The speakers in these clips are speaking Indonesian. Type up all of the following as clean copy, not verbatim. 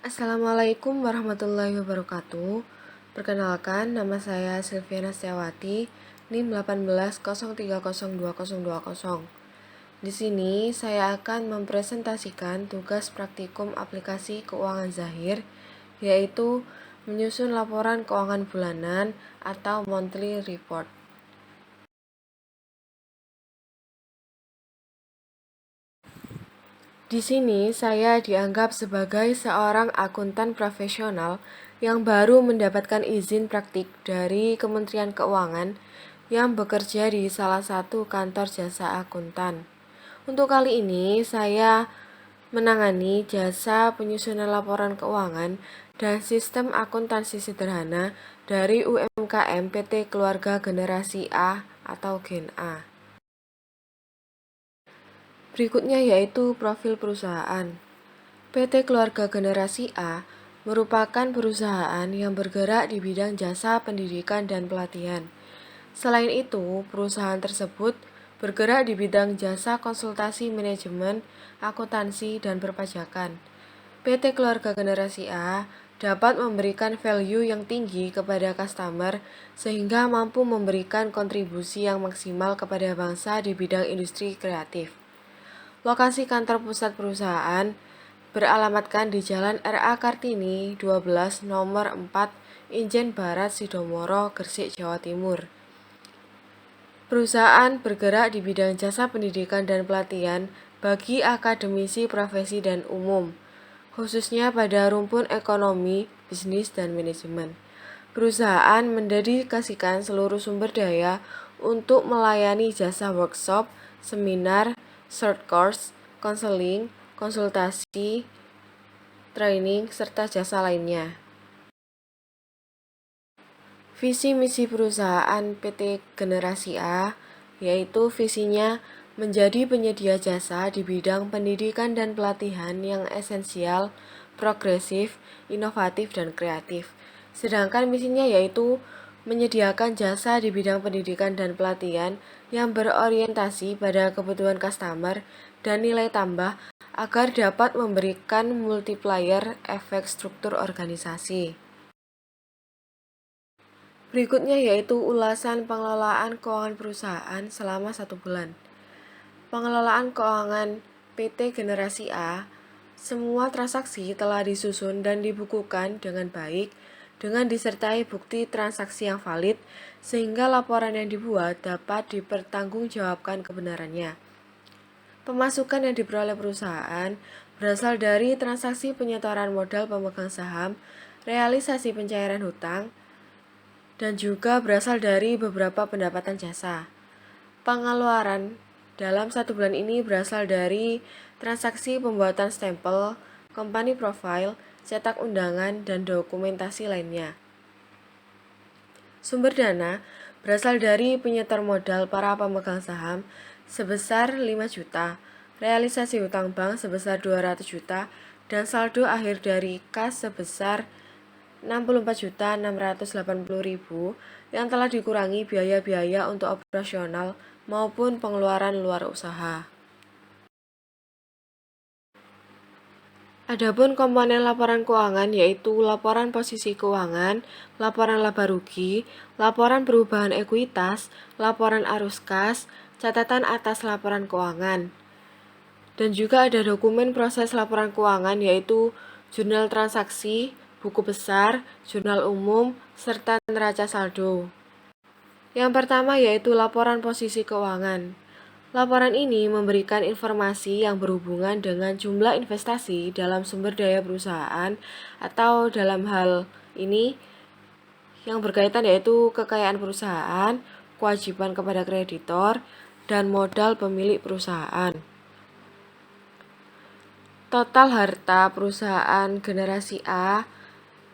Assalamualaikum warahmatullahi wabarakatuh. Perkenalkan, nama saya Silviana Setiawati, NIM 1803020020. Di sini saya akan mempresentasikan tugas praktikum aplikasi keuangan Zahir, yaitu menyusun laporan keuangan bulanan atau monthly report. Di sini saya dianggap sebagai seorang akuntan profesional yang baru mendapatkan izin praktik dari Kementerian Keuangan yang bekerja di salah satu kantor jasa akuntan. Untuk kali ini saya menangani jasa penyusunan laporan keuangan dan sistem akuntansi sederhana dari UMKM PT Keluarga Generasi A atau Gen A. Berikutnya yaitu profil perusahaan. PT Keluarga Generasi A merupakan perusahaan yang bergerak di bidang jasa pendidikan dan pelatihan. Selain itu, perusahaan tersebut bergerak di bidang jasa konsultasi manajemen, akuntansi, dan perpajakan. PT Keluarga Generasi A dapat memberikan value yang tinggi kepada customer sehingga mampu memberikan kontribusi yang maksimal kepada bangsa di bidang industri kreatif. Lokasi kantor pusat perusahaan beralamatkan di Jalan R.A. Kartini 12 nomor 4 Injen Barat Sidomoro, Gresik, Jawa Timur. Perusahaan bergerak di bidang jasa pendidikan dan pelatihan bagi akademisi profesi dan umum, khususnya pada rumpun ekonomi, bisnis, dan manajemen. Perusahaan mendedikasikan seluruh sumber daya untuk melayani jasa workshop, seminar, short course, konseling, konsultasi, training, serta jasa lainnya. Visi misi perusahaan PT Generasi A yaitu visinya menjadi penyedia jasa di bidang pendidikan dan pelatihan yang esensial, progresif, inovatif, dan kreatif. Sedangkan misinya yaitu menyediakan jasa di bidang pendidikan dan pelatihan yang berorientasi pada kebutuhan customer dan nilai tambah agar dapat memberikan multiplier efek struktur organisasi. Berikutnya yaitu ulasan pengelolaan keuangan perusahaan selama 1 bulan. Pengelolaan keuangan PT Generasi A, semua transaksi telah disusun dan dibukukan dengan baik dengan disertai bukti transaksi yang valid sehingga laporan yang dibuat dapat dipertanggungjawabkan kebenarannya. Pemasukan yang diperoleh perusahaan berasal dari transaksi penyetoran modal pemegang saham, realisasi pencairan hutang, dan juga berasal dari beberapa pendapatan jasa. Pengeluaran dalam 1 bulan ini berasal dari transaksi pembuatan stempel, company profile, cetak undangan, dan dokumentasi lainnya. Sumber dana berasal dari penyetor modal para pemegang saham sebesar 5 juta, realisasi hutang bank sebesar 200 juta, dan saldo akhir dari kas sebesar 64.680.000 yang telah dikurangi biaya-biaya untuk operasional maupun pengeluaran luar usaha. Adapun komponen laporan keuangan yaitu laporan posisi keuangan, laporan laba rugi, laporan perubahan ekuitas, laporan arus kas, catatan atas laporan keuangan. Dan juga ada dokumen proses laporan keuangan yaitu jurnal transaksi, buku besar, jurnal umum, serta neraca saldo. Yang pertama yaitu laporan posisi keuangan. Laporan ini memberikan informasi yang berhubungan dengan jumlah investasi dalam sumber daya perusahaan atau dalam hal ini yang berkaitan yaitu kekayaan perusahaan, kewajiban kepada kreditor, dan modal pemilik perusahaan. Total harta perusahaan Generasi A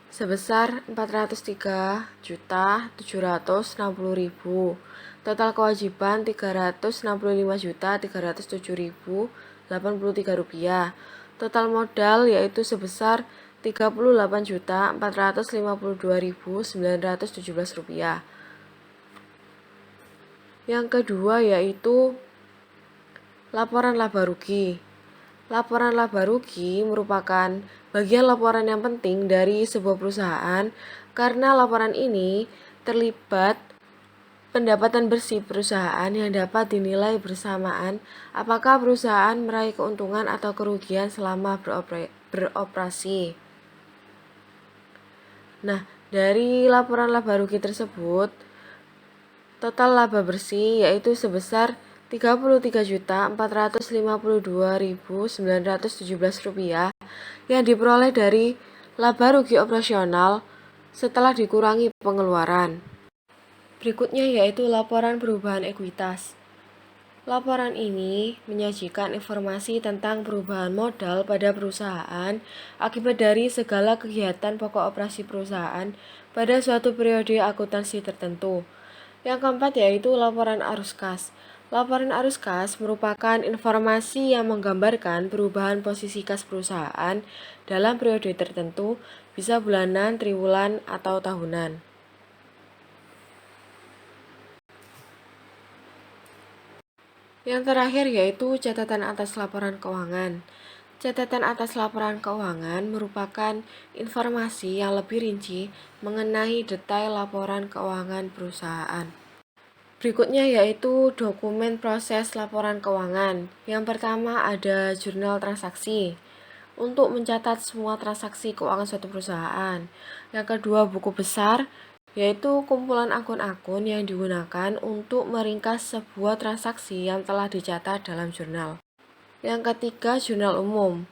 sebesar 403.760.000. Total kewajiban Rp365.307.083. Total modal yaitu sebesar Rp38.452.917. Yang kedua yaitu laporan laba rugi. Laporan laba rugi merupakan bagian laporan yang penting dari sebuah perusahaan karena laporan ini terlibat pendapatan bersih perusahaan yang dapat dinilai bersamaan apakah perusahaan meraih keuntungan atau kerugian selama beroperasi. Nah, dari laporan laba rugi tersebut, total laba bersih yaitu sebesar Rp34.452.917 yang diperoleh dari laba rugi operasional setelah dikurangi pengeluaran. Berikutnya yaitu laporan perubahan ekuitas. Laporan ini menyajikan informasi tentang perubahan modal pada perusahaan akibat dari segala kegiatan pokok operasi perusahaan pada suatu periode akuntansi tertentu. Yang keempat yaitu laporan arus kas. Laporan arus kas merupakan informasi yang menggambarkan perubahan posisi kas perusahaan dalam periode tertentu, bisa bulanan, triwulan, atau tahunan. Yang terakhir yaitu catatan atas laporan keuangan. Catatan atas laporan keuangan merupakan informasi yang lebih rinci mengenai detail laporan keuangan perusahaan. Berikutnya yaitu dokumen proses laporan keuangan. Yang pertama ada jurnal transaksi untuk mencatat semua transaksi keuangan suatu perusahaan. Yang kedua buku besar, yaitu kumpulan akun-akun yang digunakan untuk meringkas sebuah transaksi yang telah dicatat dalam jurnal. Yang ketiga jurnal umum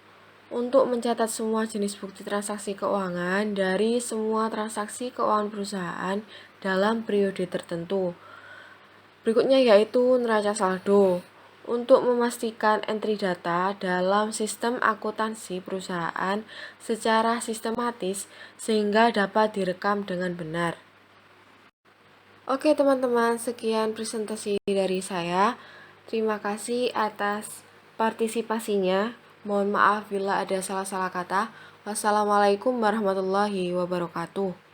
untuk mencatat semua jenis bukti transaksi keuangan dari semua transaksi keuangan perusahaan dalam periode tertentu. Berikutnya yaitu neraca saldo untuk memastikan entry data dalam sistem akuntansi perusahaan secara sistematis sehingga dapat direkam dengan benar. Oke teman-teman, sekian presentasi dari saya. Terima kasih atas partisipasinya. Mohon maaf bila ada salah-salah kata. Wassalamualaikum warahmatullahi wabarakatuh.